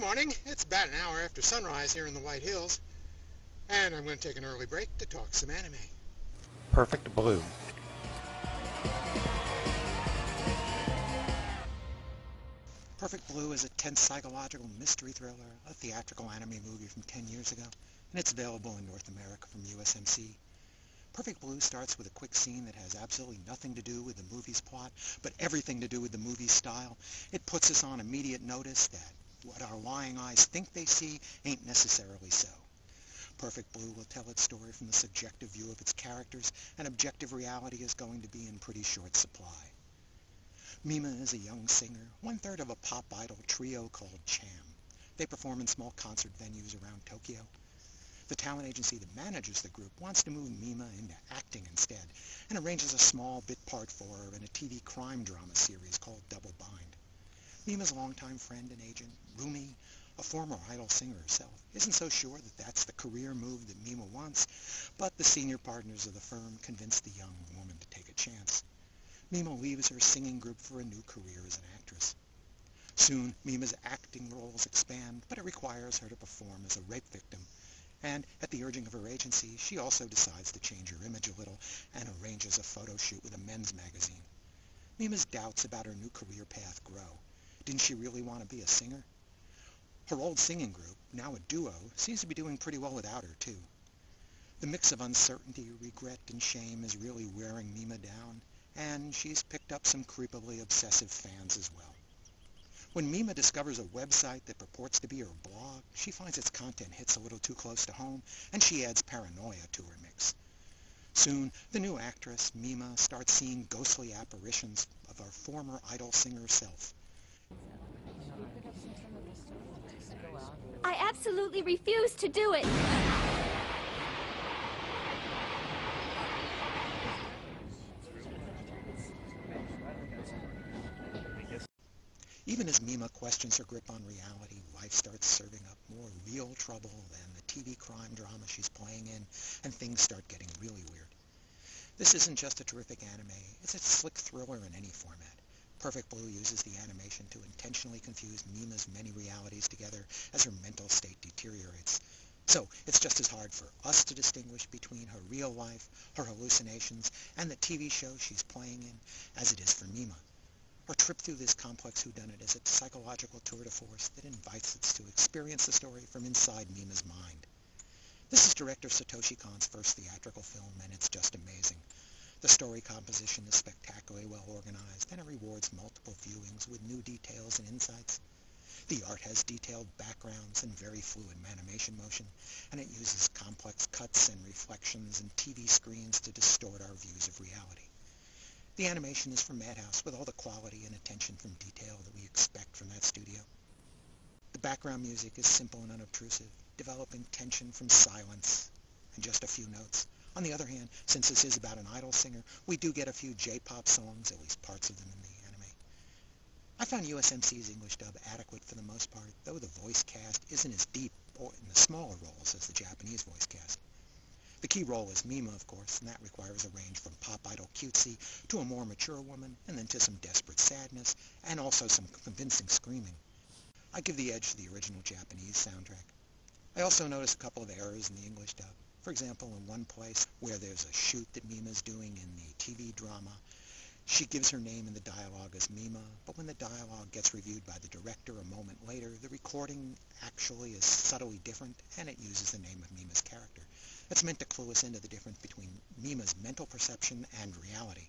morning. It's about an hour after sunrise here in the White Hills, and I'm going to take an early break to talk some anime. Perfect Blue. Perfect Blue is a tense psychological mystery thriller, a theatrical anime movie from 10 years ago, and it's available in North America from USMC. Perfect Blue starts with a quick scene that has absolutely nothing to do with the movie's plot, but everything to do with the movie's style. It puts us on immediate notice that what our lying eyes think they see ain't necessarily so. Perfect Blue will tell its story from the subjective view of its characters, and objective reality is going to be in pretty short supply. Mima is a young singer, one-third of a pop idol trio called Cham. They perform in small concert venues around Tokyo. The talent agency that manages the group wants to move Mima into acting instead, and arranges a small bit part for her in a TV crime drama series called Double Bind. Mima's longtime friend and agent, Rumi, a former idol singer herself, isn't so sure that that's the career move that Mima wants, but the senior partners of the firm convince the young woman to take a chance. Mima leaves her singing group for a new career as an actress. Soon, Mima's acting roles expand, but it requires her to perform as a rape victim. And, at the urging of her agency, she also decides to change her image a little and arranges a photo shoot with a men's magazine. Mima's doubts about her new career path grow. Didn't she really want to be a singer? Her old singing group, now a duo, seems to be doing pretty well without her, too. The mix of uncertainty, regret, and shame is really wearing Mima down, and she's picked up some creepily obsessive fans as well. When Mima discovers a website that purports to be her blog, she finds its content hits a little too close to home, and she adds paranoia to her mix. Soon, the new actress, Mima, starts seeing ghostly apparitions of her former idol singer self. I absolutely refuse to do it! Even as Mima questions her grip on reality, life starts serving up more real trouble than the TV crime drama she's playing in, and things start getting really weird. This isn't just a terrific anime, it's a slick thriller in any format. Perfect Blue uses the animation to intentionally confuse Mima's many realities together as her mental state deteriorates. So, it's just as hard for us to distinguish between her real life, her hallucinations, and the TV show she's playing in as it is for Mima. Our trip through this complex whodunit is a psychological tour de force that invites us to experience the story from inside Mima's mind. This is director Satoshi Kon's first theatrical film, and it's just amazing. The story composition is spectacularly well organized, and it rewards multiple viewings with new details and insights. The art has detailed backgrounds and very fluid animation motion, and it uses complex cuts and reflections and TV screens to distort our views of reality. The animation is from Madhouse with all the quality and attention from detail that we expect from that studio. The background music is simple and unobtrusive, developing tension from silence and just a few notes. On the other hand, since this is about an idol singer, we do get a few J-pop songs, at least parts of them in the anime. I found USMC's English dub adequate for the most part, though the voice cast isn't as deep or in the smaller roles as the Japanese voice cast. The key role is Mima, of course, and that requires a range from pop idol cutesy to a more mature woman, and then to some desperate sadness, and also some convincing screaming. I give the edge to the original Japanese soundtrack. I also notice a couple of errors in the English dub. For example, in one place where there's a shoot that Mima's doing in the TV drama, she gives her name in the dialogue as Mima, but when the dialogue gets reviewed by the director a moment later, the recording actually is subtly different, and it uses the name of Mima's character. It's meant to clue us into the difference between Mima's mental perception and reality.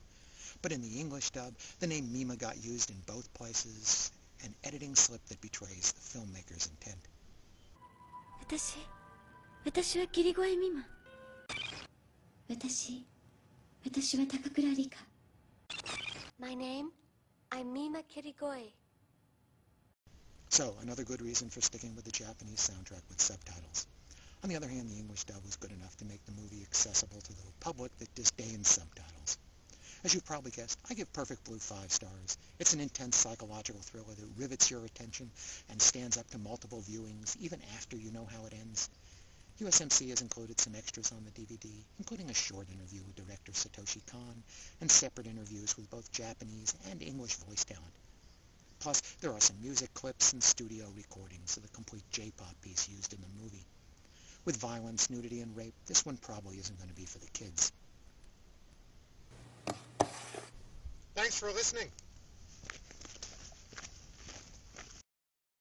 But in the English dub, the name Mima got used in both places, an editing slip that betrays the filmmaker's intent. 私は霧声ミマ。私は高倉理香。My name, I'm Mima Kirigoi. So, another good reason for sticking with the Japanese soundtrack with subtitles. On the other hand, the English dub was good enough to make the movie accessible to the public that disdains subtitles. As you've probably guessed, I give Perfect Blue 5 stars. It's an intense psychological thriller that rivets your attention and stands up to multiple viewings, even after you know how it ends. USMC has included some extras on the DVD, including a short interview with director Satoshi Kon, and separate interviews with both Japanese and English voice talent. Plus, there are some music clips and studio recordings of the complete J-pop piece used in the movie. With violence, nudity, and rape, this one probably isn't going to be for the kids. Thanks for listening.